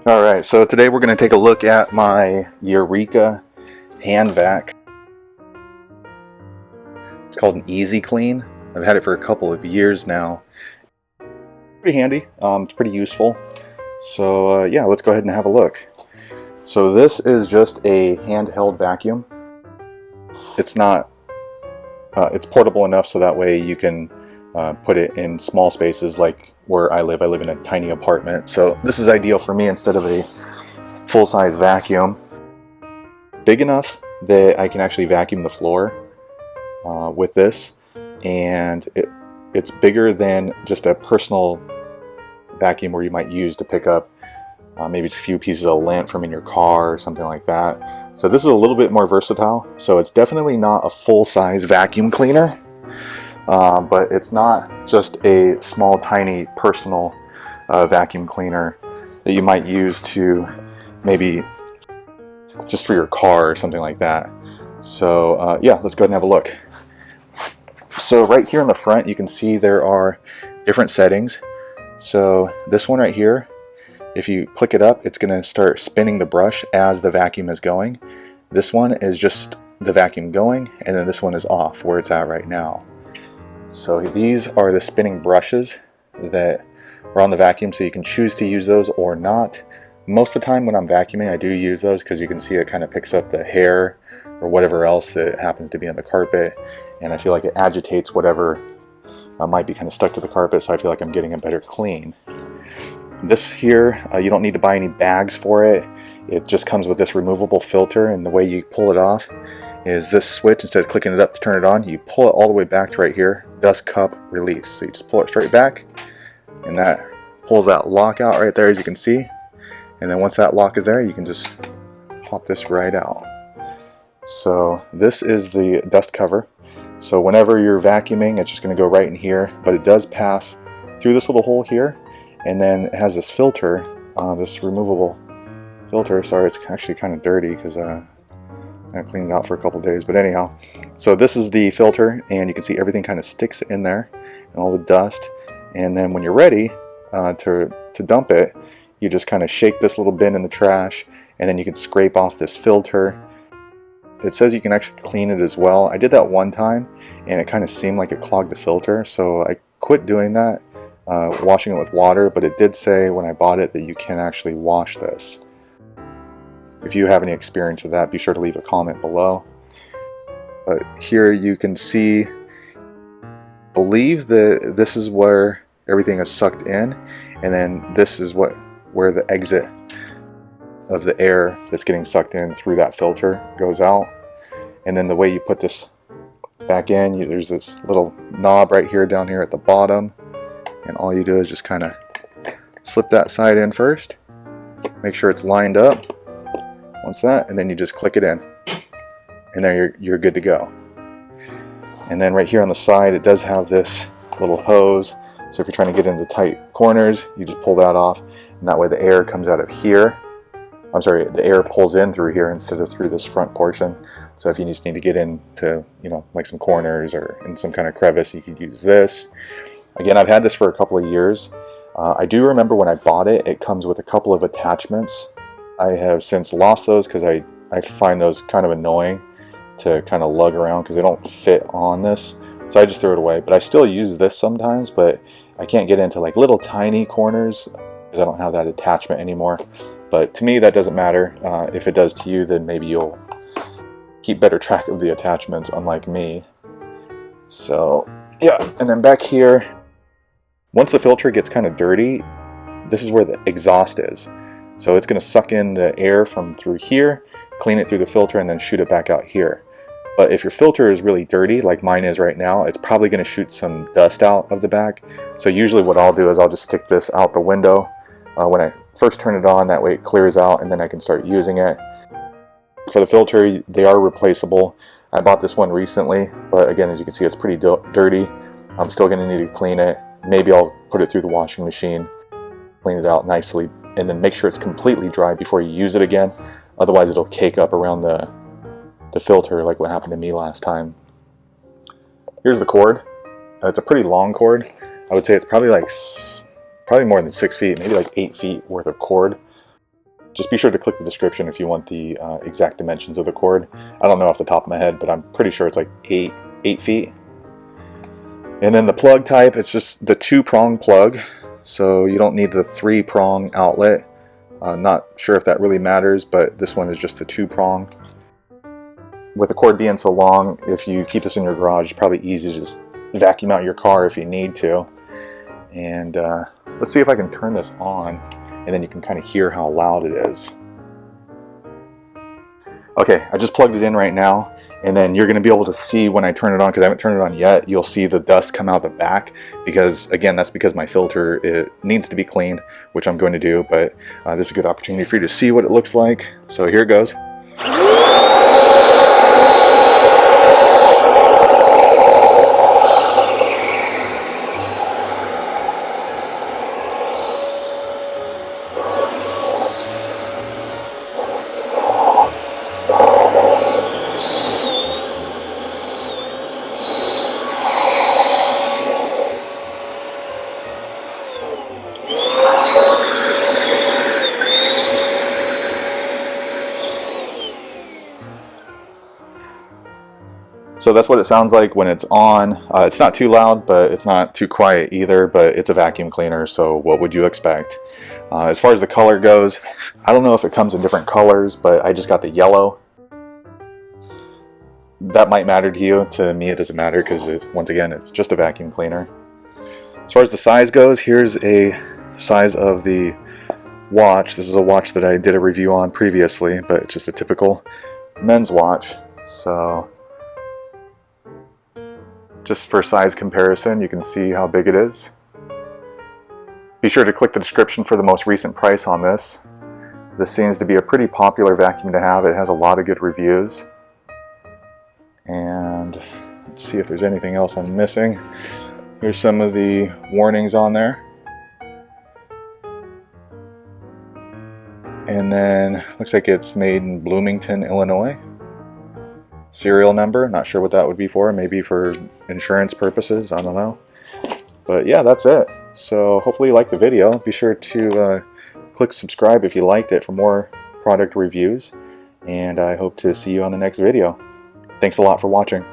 Alright, so today we're going to take a look at my Eureka hand vac. It's called an EasyClean. I've had it for a couple of years now. Pretty handy, it's pretty useful. So yeah, let's go ahead and have a look. So this is just a handheld vacuum. It's not, it's portable enough so that way you can put it in small spaces like where I live. I live in a tiny apartment, so this is ideal for me instead of a full-size vacuum. Big enough that I can actually vacuum the floor with this, and it's bigger than just a personal vacuum where you might use to pick up maybe just a few pieces of lint from in your car or something like that. So this is a little bit more versatile. So it's definitely not a full-size vacuum cleaner. But it's not just a small, tiny personal vacuum cleaner that you might use to maybe just for your car or something like that. So yeah, let's go ahead and have a look. So right here in the front, you can see there are different settings. So this one right here, if you click it up, it's going to start spinning the brush as the vacuum is going. This one is just the vacuum going, and then this one is off where it's at right now. So these are the spinning brushes that are on the vacuum, so you can choose to use those or not. Most of the time when I'm vacuuming, I do use those because you can see it kind of picks up the hair or whatever else that happens to be on the carpet, and I feel like it agitates whatever might be kind of stuck to the carpet, so I feel like I'm getting a better clean. This here, you don't need to buy any bags for it. It just comes with this removable filter, and the way you pull it off is this switch. Instead of clicking it up to turn it on, you pull it all the way back to right here, dust cup release. So you just pull it straight back, and that pulls that lock out right there, as you can see. And then once that lock is there, you can just pop this right out. So this is the dust cover. So whenever you're vacuuming, it's just going to go right in here, but it does pass through this little hole here, and then it has this filter, this removable filter. Sorry, it's actually kind of dirty because I cleaned it out for a couple days, but anyhow, so this is the filter, and you can see everything kind of sticks in there and all the dust. And then when you're ready to dump it, you just kind of shake this little bin in the trash, and then you can scrape off this filter. It says you can actually clean it as well. I did that one time and it kind of seemed like it clogged the filter, so I quit doing that, washing it with water. But it did say when I bought it that you can actually wash this. If you have any experience with that, be sure to leave a comment below. Here you can see, I believe that this is where everything is sucked in, and then this is where the exit of the air that's getting sucked in through that filter goes out. And then the way you put this back in, there's this little knob right here down here at the bottom, and all you do is just kind of slip that side in first, make sure it's lined up. Once that, and then you just click it in, and then you're good to go. And then right here on the side, it does have this little hose, so if you're trying to get into tight corners, you just pull that off, and that way the air comes out of here. I'm sorry, the air pulls in through here instead of through this front portion. So if you just need to get into, like some corners or in some kind of crevice, you could use this. Again, I've had this for a couple of years. I do remember when I bought it, it comes with a couple of attachments. I have since lost those because I find those kind of annoying to kind of lug around because they don't fit on this. So I just throw it away. But I still use this sometimes, but I can't get into like little tiny corners because I don't have that attachment anymore. But to me, that doesn't matter. If it does to you, then maybe you'll keep better track of the attachments, unlike me. So yeah, and then back here, once the filter gets kind of dirty, this is where the exhaust is. So it's going to suck in the air from through here, clean it through the filter, and then shoot it back out here. But if your filter is really dirty, like mine is right now, it's probably going to shoot some dust out of the back. So usually what I'll do is I'll just stick this out the window when I first turn it on. That way it clears out, and then I can start using it. For the filter, they are replaceable. I bought this one recently, but again, as you can see, it's pretty dirty. I'm still going to need to clean it. Maybe I'll put it through the washing machine, clean it out nicely, and then make sure it's completely dry before you use it again. Otherwise it'll cake up around the filter like what happened to me last time. Here's the cord. It's a pretty long cord. I would say it's probably more than 6 feet, maybe like 8 feet worth of cord. Just be sure to click the description if you want the exact dimensions of the cord. I don't know off the top of my head, but I'm pretty sure it's like 8 feet. And then the plug type, it's just the 2-prong plug, so you don't need the 3-prong outlet. Not sure if that really matters, but this one is just the 2-prong. With the cord being so long, if you keep this in your garage, it's probably easy to just vacuum out your car if you need to. And let's see if I can turn this on, and then you can kind of hear how loud it is. Okay, I just plugged it in right now, and then you're going to be able to see when I turn it on, because I haven't turned it on yet, you'll see the dust come out the back, because again, that's because my filter, it needs to be cleaned, which I'm going to do, but this is a good opportunity for you to see what it looks like. So here it goes. So that's what it sounds like when it's on. It's not too loud, but it's not too quiet either, but it's a vacuum cleaner, so what would you expect? As far as the color goes, I don't know if it comes in different colors, but I just got the yellow. That might matter to you. To me, it doesn't matter because, once again, it's just a vacuum cleaner. As far as the size goes, here's a size of the watch. This is a watch that I did a review on previously, but it's just a typical men's watch. So just for size comparison, you can see how big it is. Be sure to click the description for the most recent price on this. This seems to be a pretty popular vacuum to have. It has a lot of good reviews. And let's see if there's anything else I'm missing. Here's some of the warnings on there. And then looks like it's made in Bloomington, Illinois. Serial number, not sure what that would be for, maybe for insurance purposes, I don't know. But yeah, that's it. So hopefully you liked the video. Be sure to click subscribe if you liked it for more product reviews, and I hope to see you on the next video. Thanks a lot for watching.